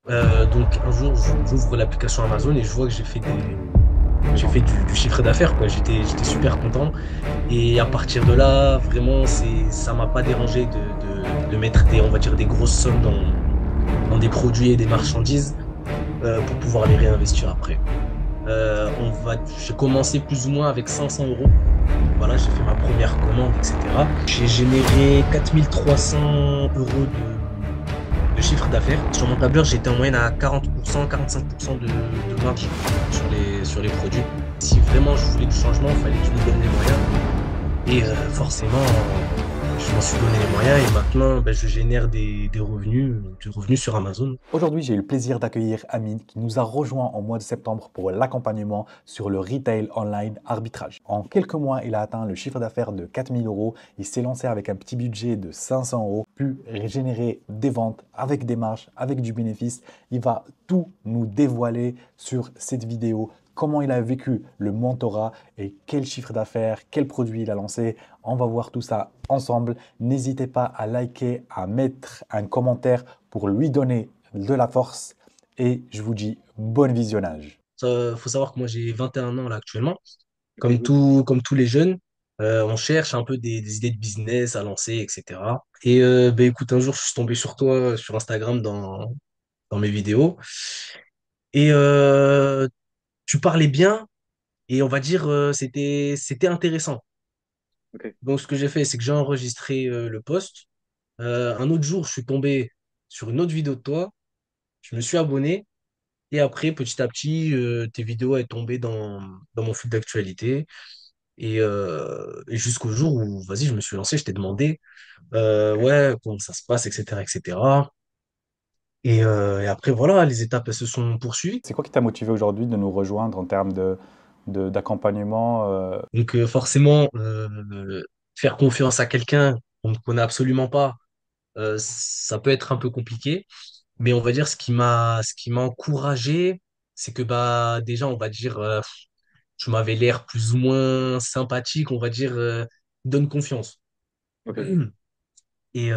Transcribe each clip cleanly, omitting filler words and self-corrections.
Donc un jour, j'ouvre l'application Amazon et je vois que j'ai fait du chiffre d'affaires, quoi. J'étais super content. Et à partir de là, vraiment, ça m'a pas dérangé de mettre on va dire, des grosses sommes dans des produits et des marchandises pour pouvoir les réinvestir après. J'ai commencé plus ou moins avec 500 euros. Voilà, j'ai fait ma première commande, etc. J'ai généré 4 300 € de chiffre d'affaires. Sur mon tableur, j'étais en moyenne à 40%, 45% de marge sur les produits. Si vraiment je voulais du changement, il fallait que je me donne les moyens. Et forcément, je m'en suis donné les moyens et maintenant, ben, je génère des revenus sur Amazon. Aujourd'hui, j'ai eu le plaisir d'accueillir Amine qui nous a rejoint en mois de septembre pour l'accompagnement sur le retail online arbitrage. En quelques mois, il a atteint le chiffre d'affaires de 4000 euros. Il s'est lancé avec un petit budget de 500 euros, pu générer des ventes avec des marges, avec du bénéfice. Il va tout nous dévoiler sur cette vidéo, comment il a vécu le mentorat et quel chiffre d'affaires, quel produit il a lancé. On va voir tout ça ensemble. N'hésitez pas à liker, à mettre un commentaire pour lui donner de la force et je vous dis bon visionnage. Faut savoir que moi j'ai 21 ans là actuellement. Ok. Comme tous les jeunes, on cherche un peu des idées de business à lancer, etc. Et ben écoute, un jour je suis tombé sur toi sur Instagram dans mes vidéos et tu parlais bien et on va dire c'était intéressant. Ok. Donc ce que j'ai fait, c'est que j'ai enregistré le post. Un autre jour, je suis tombé sur une autre vidéo de toi. Je me suis abonné. Et après, petit à petit, tes vidéos sont tombées dans mon fil d'actualité. Et jusqu'au jour où, vas-y, je me suis lancé, je t'ai demandé, ouais, comment ça se passe, etc., etc. Et après, voilà, les étapes, elles se sont poursuivies. C'est quoi qui t'a motivé aujourd'hui de nous rejoindre en termes d'accompagnement Donc, forcément, faire confiance à quelqu'un qu'on ne connaît absolument pas, ça peut être un peu compliqué. Mais on va dire, ce qui m'a encouragé, c'est que, bah, déjà, on va dire, tu m'avais l'air plus ou moins sympathique, on va dire, donne confiance. Ok. Et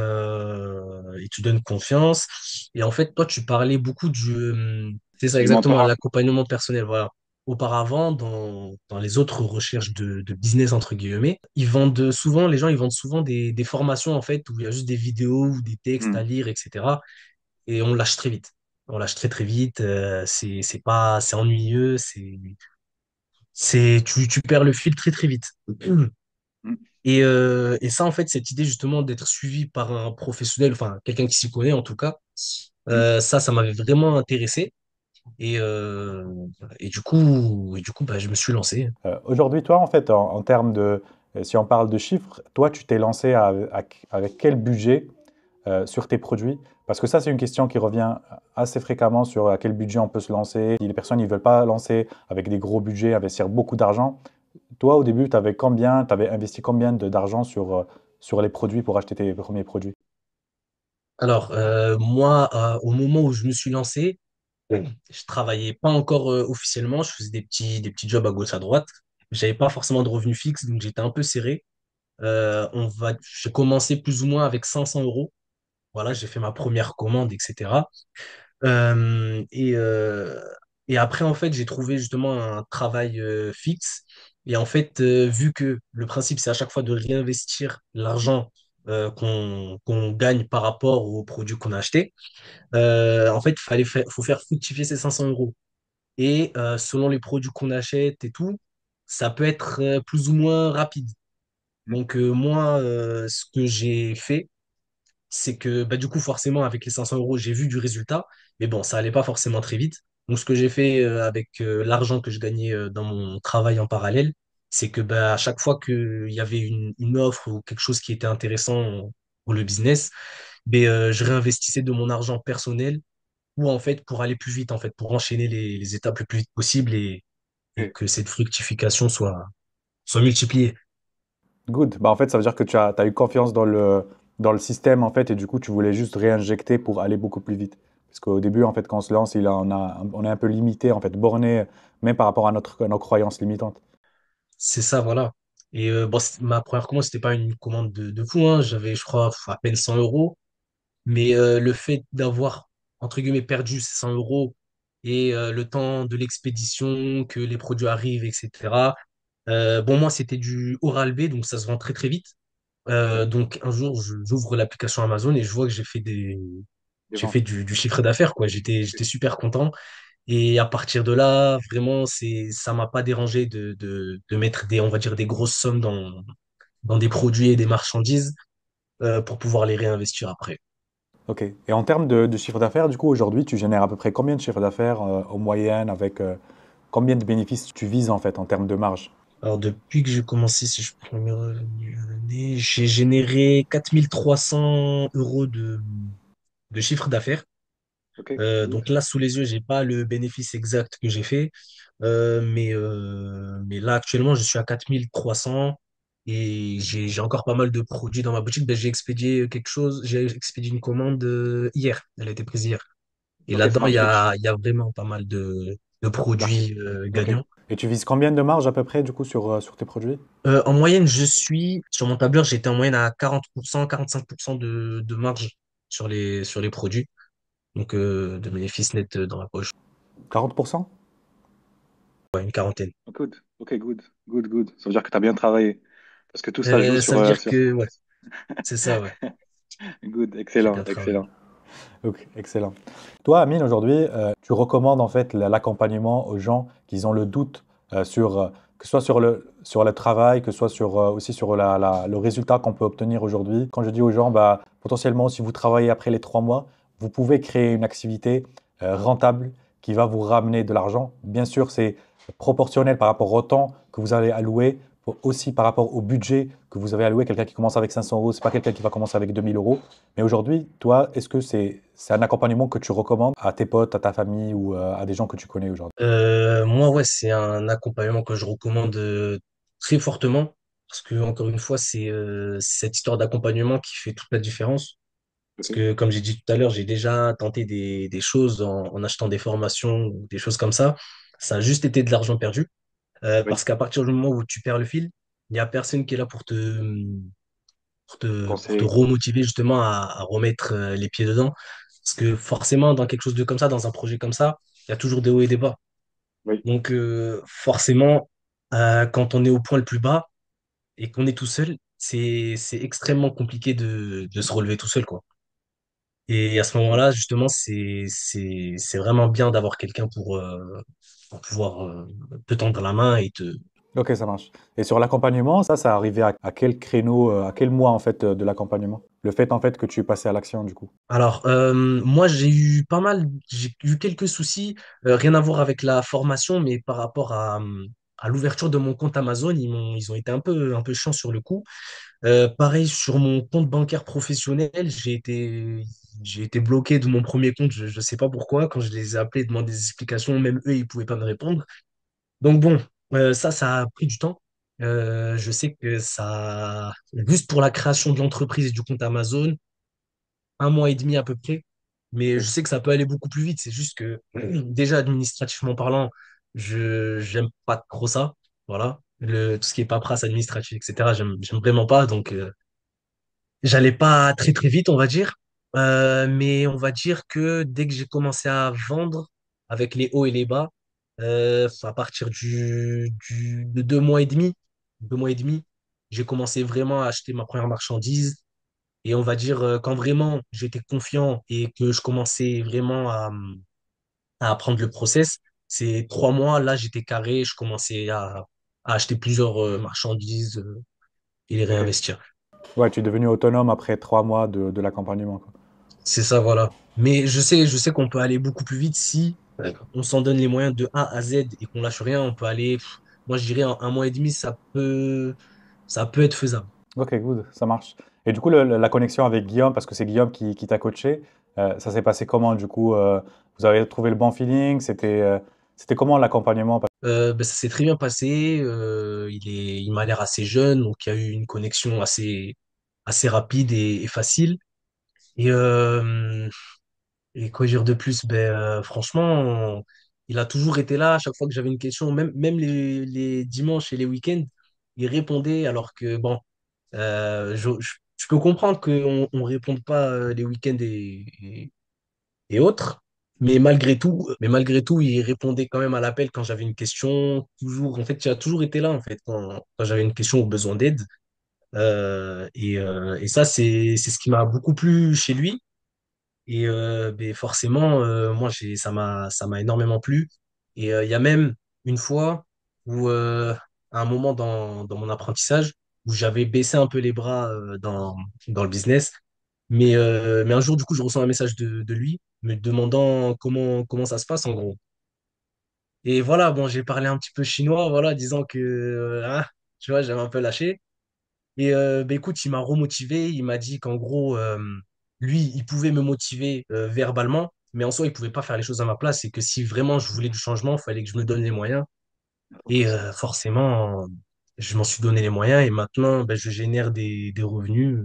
tu donnes confiance. Et en fait, toi, tu parlais beaucoup c'est ça Du exactement, mentorat. l'accompagnement personnel. Voilà. Auparavant, dans les autres recherches de business, entre guillemets, les gens, ils vendent souvent des formations, en fait, où il y a juste des vidéos ou des textes Hmm. à lire, etc. Et on lâche très vite. On lâche très, très vite. C'est ennuyeux. Tu perds le fil très, très vite. Hmm. Et ça, en fait, cette idée justement d'être suivi par un professionnel, enfin quelqu'un qui s'y connaît en tout cas, Hmm. ça m'avait vraiment intéressé. Et, euh, et du coup, bah, je me suis lancé. Aujourd'hui, toi, en fait, en termes de, si on parle de chiffres, toi, tu t'es lancé avec quel budget sur tes produits? Parce que ça, c'est une question qui revient assez fréquemment sur à quel budget on peut se lancer. Si les personnes ne veulent pas lancer avec des gros budgets, investir beaucoup d'argent. Toi, au début, tu avais combien, tu avais investi combien d'argent sur les produits pour acheter tes premiers produits? Alors, moi, au moment où je me suis lancé, je travaillais pas encore officiellement, je faisais des petits jobs à gauche à droite. J'avais pas forcément de revenus fixes, donc j'étais un peu serré. J'ai commencé plus ou moins avec 500 euros. Voilà, j'ai fait ma première commande, etc. Euh, et, euh, et après, en fait, j'ai trouvé justement un travail fixe. Et en fait, vu que le principe, c'est à chaque fois de réinvestir l'argent qu'on gagne par rapport aux produits qu'on a achetés, en fait, faut faire fructifier ces 500 euros. Et selon les produits qu'on achète et tout, ça peut être plus ou moins rapide. Donc, moi, ce que j'ai fait, c'est que bah, du coup, forcément, avec les 500 euros, j'ai vu du résultat, mais bon, ça allait pas forcément très vite. Donc, ce que j'ai fait avec l'argent que je gagnais dans mon travail en parallèle, c'est que bah, à chaque fois qu'il y avait une offre ou quelque chose qui était intéressant pour le business, je réinvestissais de mon argent personnel ou en fait pour aller plus vite, en fait, pour enchaîner les étapes le plus vite possible et Ok. que cette fructification soit multipliée. Good. Bah, en fait, ça veut dire que tu as eu confiance dans le système, en fait, et du coup, tu voulais juste réinjecter pour aller beaucoup plus vite. Parce qu'au début, en fait, quand on se lance, on est un peu limité, en fait, borné, même par rapport à nos croyances limitantes. C'est ça, voilà. Et bon, ma première commande, c'était pas une commande de fou, hein. J'avais, je crois, à peine 100 euros. Mais le fait d'avoir entre guillemets, perdu, c'est 100 euros, et le temps de l'expédition, que les produits arrivent, etc. Bon, moi, c'était du Oral-B, donc ça se vend très, très vite. Oui, Donc, un jour, j'ouvre l'application Amazon et je vois que des j'ai fait ventes. du chiffre d'affaires, quoi. J'étais super content. Et à partir de là, vraiment, ça m'a pas dérangé de mettre on va dire, des grosses sommes dans des produits et des marchandises, pour pouvoir les réinvestir après. Ok. Et en termes de chiffre d'affaires, du coup, aujourd'hui, tu génères à peu près combien de chiffre d'affaires en moyenne avec combien de bénéfices tu vises en fait en termes de marge? Alors, depuis que j'ai commencé, si je prends mes revenus à l'année, j'ai généré 4 300 € de chiffre d'affaires. Ok, good. Donc là, sous les yeux, j'ai pas le bénéfice exact que j'ai fait. Mais là, actuellement, je suis à 4 300 et j'ai encore pas mal de produits dans ma boutique. Ben, j'ai expédié une commande hier. Elle a été prise hier. Et Ok, ça là-dedans, marche. il y a vraiment pas mal de D'arc- produits Ok. gagnants. Et tu vises combien de marge à peu près du coup sur tes produits? En moyenne, sur mon tableur, j'étais en moyenne à 40%, 45% de marge sur les produits. Donc, de bénéfices nets dans la poche. 40%? Ouais, une quarantaine. Good. Ok, good. Good, good. Ça veut dire que tu as bien travaillé. Parce que tout ça joue Ça sur, veut dire que, ouais, c'est ça, ouais. Good, J'ai excellent, bien travaillé. excellent. Ok, excellent. Toi, Amine, aujourd'hui, tu recommandes en fait l'accompagnement aux gens qui ont le doute sur que ce soit sur le travail, que ce soit aussi sur le résultat qu'on peut obtenir aujourd'hui. Quand je dis aux gens, bah, potentiellement, si vous travaillez après les 3 mois, vous pouvez créer une activité rentable qui va vous ramener de l'argent. Bien sûr, c'est proportionnel par rapport au temps que vous allez allouer, aussi par rapport au budget que vous avez alloué. Quelqu'un qui commence avec 500 euros, c'est pas quelqu'un qui va commencer avec 2 000 euros. Mais aujourd'hui, toi, est-ce que c'est un accompagnement que tu recommandes à tes potes, à ta famille ou à des gens que tu connais aujourd'hui? Moi, ouais, c'est un accompagnement que je recommande très fortement parce que, encore une fois, c'est cette histoire d'accompagnement qui fait toute la différence. Parce Ok. que, comme j'ai dit tout à l'heure, j'ai déjà tenté des choses en achetant des formations ou des choses comme ça. Ça a juste été de l'argent perdu. Oui, Parce qu'à partir du moment où tu perds le fil, il n'y a personne qui est là pour te conseiller. remotiver justement à remettre les pieds dedans. Parce que forcément, dans quelque chose de comme ça, dans un projet comme ça, il y a toujours des hauts et des bas. Oui. Donc forcément, quand on est au point le plus bas et qu'on est tout seul, c'est extrêmement compliqué de se relever tout seul, quoi. Et à ce moment-là, justement, c'est vraiment bien d'avoir quelqu'un pour pouvoir te tendre la main et te. Ok, ça marche. Et sur l'accompagnement, ça arrivé à quel créneau, à quel mois en fait de l'accompagnement? Le fait en fait que tu es passé à l'action du coup. Alors, moi, j'ai eu quelques soucis, rien à voir avec la formation, mais par rapport à l'ouverture de mon compte Amazon, ils ont été un peu chiants sur le coup. Pareil, sur mon compte bancaire professionnel, j'ai été bloqué de mon premier compte, je ne sais pas pourquoi. Quand je les ai appelés, demander des explications, même eux, ils pouvaient pas me répondre. Donc bon, ça a pris du temps. Je sais que juste pour la création de l'entreprise et du compte Amazon, 1 mois et demi à peu près. Mais Ok. je sais que ça peut aller beaucoup plus vite. C'est juste que déjà administrativement parlant, je j'aime pas trop ça. Voilà. Tout ce qui est paperasse administrative, etc. J'aime vraiment pas. Donc j'allais pas très très vite, on va dire. Mais on va dire que dès que j'ai commencé à vendre avec les hauts et les bas, à partir de 2 mois et demi, 2 mois et demi, j'ai commencé vraiment à acheter ma première marchandise. Et on va dire, quand vraiment j'étais confiant et que je commençais vraiment à apprendre le process, ces 3 mois, là, j'étais carré, je commençais à acheter plusieurs marchandises et les Ok. réinvestir. Ouais, tu es devenu autonome après 3 mois de l'accompagnement, quoi. C'est ça, voilà. Mais je sais qu'on peut aller beaucoup plus vite si on s'en donne les moyens de A à Z et qu'on lâche rien. On peut aller, moi, je dirais en 1 mois et demi, ça peut être faisable. Ok, good, ça marche. Et du coup, la connexion avec Guillaume, parce que c'est Guillaume qui t'a coaché, ça s'est passé comment du coup? Vous avez trouvé le bon feeling? C'était comment l'accompagnement? Ben, ça s'est très bien passé. Il m'a l'air assez jeune, donc il y a eu une connexion assez rapide et facile. Et, euh, et quoi dire de plus? Ben, franchement, il a toujours été là à chaque fois que j'avais une question, même les dimanches et les week-ends, il répondait alors que, bon, je peux comprendre qu'on ne réponde pas les week-ends et autres. Mais malgré tout, il répondait quand même à l'appel quand j'avais une question. Toujours, en fait, il a toujours été là, en fait, quand j'avais une question ou besoin d'aide. Et ça, c'est ce qui m'a beaucoup plu chez lui. Et ben forcément, moi, ça m'a énormément plu. Et il y a même une fois où, à un moment dans mon apprentissage, où j'avais baissé un peu les bras dans le business. Mais un jour, du coup, je reçois un message de lui me demandant comment ça se passe, en gros. Et voilà, bon, j'ai parlé un petit peu chinois, voilà, disant que, tu vois, j'avais un peu lâché. Et ben écoute, il m'a remotivé. Il m'a dit qu'en gros, lui, il pouvait me motiver verbalement, mais en soi, il pouvait pas faire les choses à ma place. Et que si vraiment je voulais du changement, il fallait que je me donne les moyens. Et forcément, je m'en suis donné les moyens. Et maintenant, ben, je génère des revenus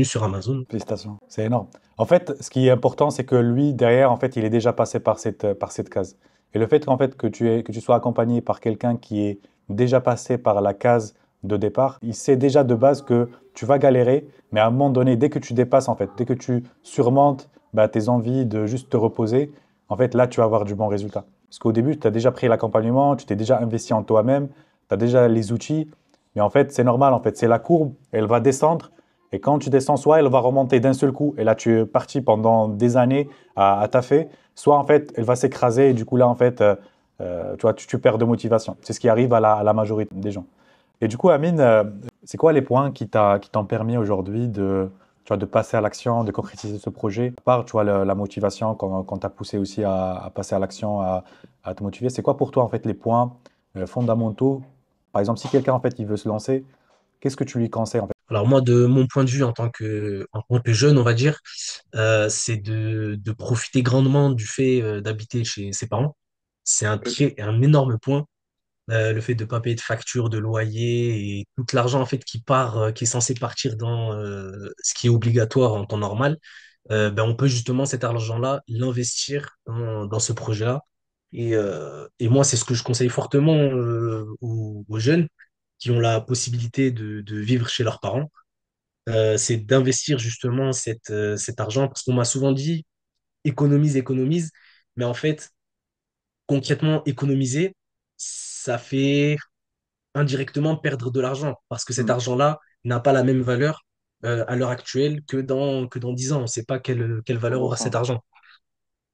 sur Amazon. Félicitations, c'est énorme. En fait, ce qui est important, c'est que lui, derrière, en fait, il est déjà passé par cette case. Et le fait qu'en fait, que tu sois accompagné par quelqu'un qui est déjà passé par la case de départ, il sait déjà de base que tu vas galérer, mais à un moment donné, dès que tu dépasses, en fait, dès que tu surmontes bah, tes envies de juste te reposer, en fait, là, tu vas avoir du bon résultat. Parce qu'au début, tu as déjà pris l'accompagnement, tu t'es déjà investi en toi-même, tu as déjà les outils, mais en fait, c'est normal, en fait, c'est la courbe, elle va descendre. Et quand tu descends, soit elle va remonter d'un seul coup, et là tu es parti pendant des années à taffer, soit en fait elle va s'écraser, et du coup là en fait, tu vois, tu perds de motivation. C'est ce qui arrive à la majorité des gens. Et du coup, Amine, c'est quoi les points qui t'ont permis aujourd'hui tu vois, de passer à l'action, de concrétiser ce projet? À part, tu vois, la motivation, quand t'as poussé aussi à passer à l'action, à te motiver, c'est quoi pour toi en fait les points fondamentaux? Par exemple, si quelqu'un en fait il veut se lancer, qu'est-ce que tu lui conseilles en fait? Alors moi, de mon point de vue en tant que jeune, on va dire, c'est de profiter grandement du fait d'habiter chez ses parents. C'est un énorme point. Le fait de pas payer de facture, de loyer et tout l'argent en fait qui part, qui est censé partir dans ce qui est obligatoire en temps normal, ben on peut justement cet argent-là l'investir dans ce projet-là. Et moi, c'est ce que je conseille fortement aux jeunes qui ont la possibilité de vivre chez leurs parents, c'est d'investir justement cet argent parce qu'on m'a souvent dit économise, économise, mais en fait, concrètement, économiser, ça fait indirectement perdre de l'argent parce que cet Hmm. argent-là n'a pas la même valeur à l'heure actuelle que dans 10 ans. On ne sait pas quelle valeur aura cet 100%. argent.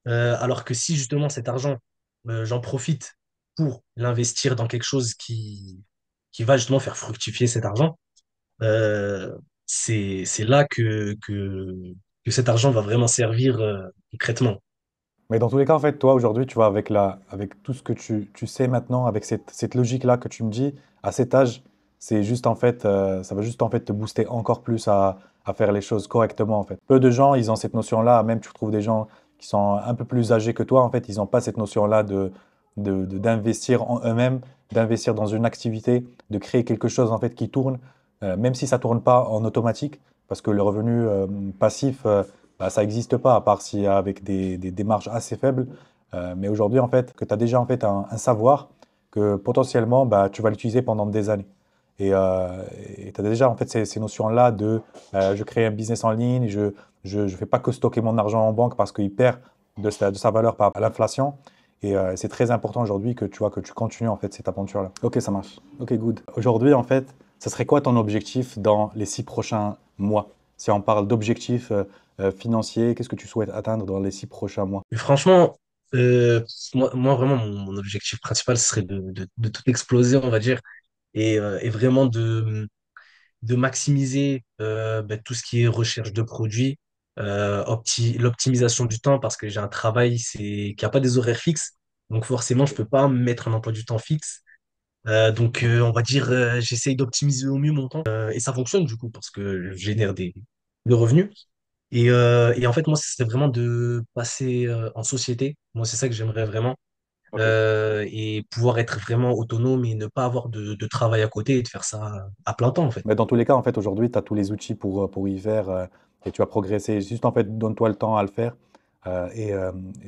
Alors que si justement cet argent, j'en profite pour l'investir dans quelque chose qui va justement faire fructifier cet argent, euh, c'est là que cet argent va vraiment servir concrètement. Mais dans tous les cas, en fait, toi, aujourd'hui, tu vois, avec tout ce que tu sais maintenant, avec cette logique-là que tu me dis, à cet âge, c'est juste, en fait, ça va juste, en fait, te booster encore plus à faire les choses correctement, en fait. Peu de gens, ils ont cette notion-là, même tu retrouves des gens qui sont un peu plus âgés que toi, en fait, ils n'ont pas cette notion-là d'investir en eux-mêmes, d'investir dans une activité, de créer quelque chose, en fait, qui tourne, même si ça tourne pas en automatique, parce que le revenu passif, bah, ça n'existe pas, à part s'il y a avec des marges assez faibles. Mais aujourd'hui, en fait, que tu as déjà en fait un savoir que potentiellement, bah, tu vas l'utiliser pendant des années. Et tu as déjà en fait ces notions-là de je crée un business en ligne, je fais pas que stocker mon argent en banque parce qu'il perd de sa valeur par à l'inflation. Et c'est très important aujourd'hui que tu vois que tu continues en fait cette aventure-là. Ok, ça marche. Ok, good. Aujourd'hui, en fait, ça serait quoi ton objectif dans les 6 prochains mois? Si on parle d'objectifs financiers, qu'est-ce que tu souhaites atteindre dans les 6 prochains mois? Mais franchement, euh, moi vraiment, mon objectif principal ce serait de tout exploser, on va dire, et vraiment de maximiser ben, tout ce qui est recherche de produits, l'optimisation du temps, parce que j'ai un travail qui a pas des horaires fixes. Donc forcément, je peux pas me mettre un emploi du temps fixe. Donc, on va dire, j'essaye d'optimiser au mieux mon temps. Et ça fonctionne du coup, parce que je génère des revenus. Et en fait, moi, c'est vraiment de passer en société. Moi, c'est ça que j'aimerais vraiment. Et pouvoir être vraiment autonome et ne pas avoir de travail à côté et de faire ça à plein temps, en fait. Mais dans tous les cas, en fait, aujourd'hui, tu as tous les outils pour y faire et tu vas progresser. Juste, en fait, donne-toi le temps à le faire et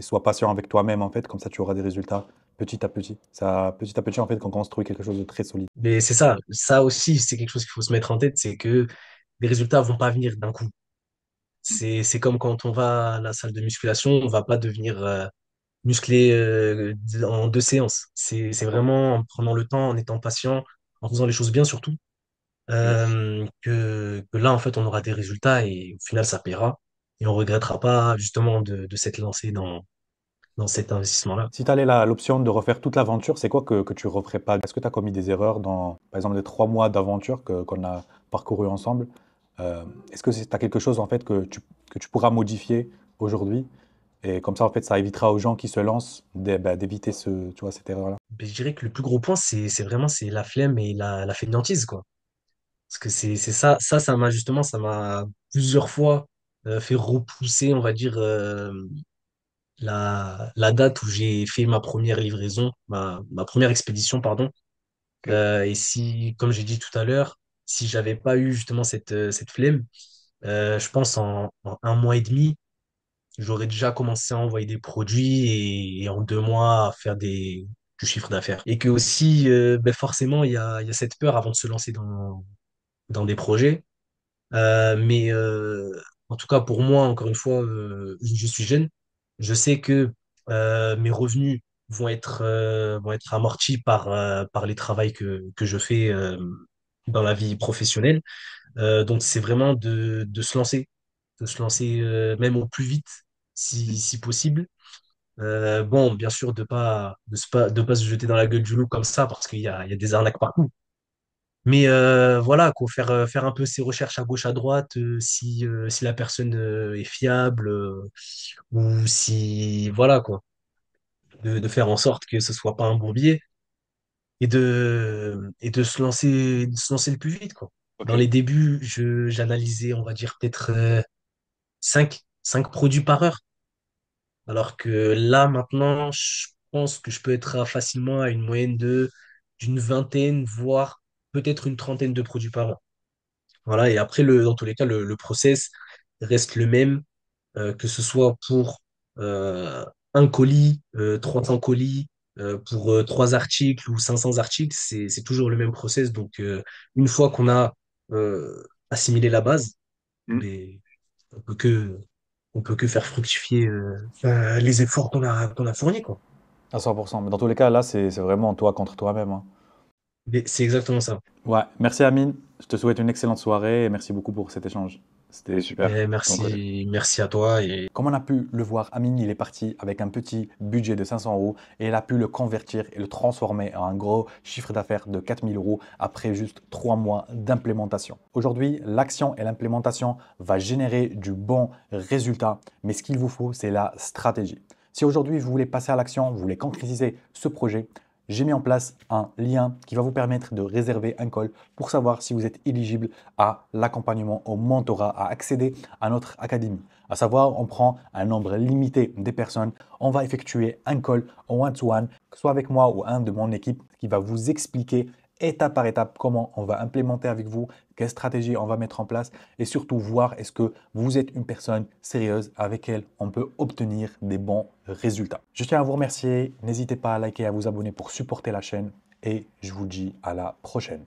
sois patient avec toi-même, en fait. Comme ça, tu auras des résultats petit à petit. Ça, petit à petit, en fait, qu'on construit quelque chose de très solide. Mais c'est ça. Ça aussi, c'est quelque chose qu'il faut se mettre en tête, c'est que les résultats vont pas venir d'un coup. C'est comme quand on va à la salle de musculation, on va pas devenir musclé en 2 séances. C'est vraiment en prenant le temps, en étant patient, en faisant les choses bien surtout, que là, en fait, on aura des résultats et au final, ça paiera. Et on regrettera pas justement de s'être lancé dans cet investissement-là. Si tu avais l'option de refaire toute l'aventure, c'est quoi que tu referais pas? Est-ce que tu as commis des erreurs dans, par exemple, les 3 mois d'aventure qu'on a parcouru ensemble? Est-ce que tu as quelque chose en fait que tu pourras modifier aujourd'hui? Et comme ça, en fait, ça évitera aux gens qui se lancent d'éviter tu vois, cette erreur-là. Mais je dirais que le plus gros point, c'est vraiment c'est la flemme et la fainéantise, quoi. Parce que c'est ça, ça m'a justement, ça m'a plusieurs fois fait repousser, on va dire, la date où j'ai fait ma première livraison, ma première expédition, pardon. Et si, comme j'ai dit tout à l'heure, si j'avais pas eu justement cette flemme, je pense en 1 mois et demi, j'aurais déjà commencé à envoyer des produits et en 2 mois à faire du chiffre d'affaires. Et que aussi, ben forcément, il y a cette peur avant de se lancer dans des projets. Mais en tout cas, pour moi, encore une fois, je suis jeune. Je sais que mes revenus vont être amortis par les travails que je fais dans la vie professionnelle. Donc, c'est vraiment de se lancer même au plus vite, si possible. Bon, bien sûr, de pas se jeter dans la gueule du loup comme ça, parce qu'il y a des arnaques partout. Mais voilà, quoi, faire un peu ses recherches à gauche, à droite, si la personne est fiable, ou si, voilà, quoi, de faire en sorte que ce soit pas un bourbier et de se lancer le plus vite, quoi. Ok. Dans les débuts, j'analysais, on va dire, peut-être 5 produits par heure. Alors que là, maintenant, je pense que je peux être facilement à une moyenne d'une vingtaine, voire peut-être une trentaine de produits par heure. Voilà, et après, dans tous les cas, le process reste le même, que ce soit pour euh, un colis, 300 colis, pour 3 articles ou 500 articles, c'est toujours le même process. Donc, une fois qu'on a assimilé la base, Mm. ben, on peut que, on peut que faire fructifier les efforts qu'on a fournis, quoi. À 100%. Mais dans tous les cas, là, c'est vraiment toi contre toi-même, hein. Mais c'est exactement ça. Ouais, merci Amine. Je te souhaite une excellente soirée et merci beaucoup pour cet échange. C'était super Mais de ton côté. merci à toi et Comme on a pu le voir, Amine, il est parti avec un petit budget de 500 euros et il a pu le convertir et le transformer en un gros chiffre d'affaires de 4000 euros après juste 3 mois d'implémentation. Aujourd'hui, l'action et l'implémentation va générer du bon résultat, mais ce qu'il vous faut, c'est la stratégie. Si aujourd'hui vous voulez passer à l'action, vous voulez concrétiser ce projet, j'ai mis en place un lien qui va vous permettre de réserver un call pour savoir si vous êtes éligible à l'accompagnement, au mentorat, à accéder à notre académie. À savoir, on prend un nombre limité des personnes, on va effectuer un call en one-to-one, que ce soit avec moi ou un de mon équipe qui va vous expliquer étape par étape comment on va implémenter avec vous, quelle stratégie on va mettre en place et surtout voir est-ce que vous êtes une personne sérieuse avec elle on peut obtenir des bons résultats. Je tiens à vous remercier, n'hésitez pas à liker et à vous abonner pour supporter la chaîne et je vous dis à la prochaine.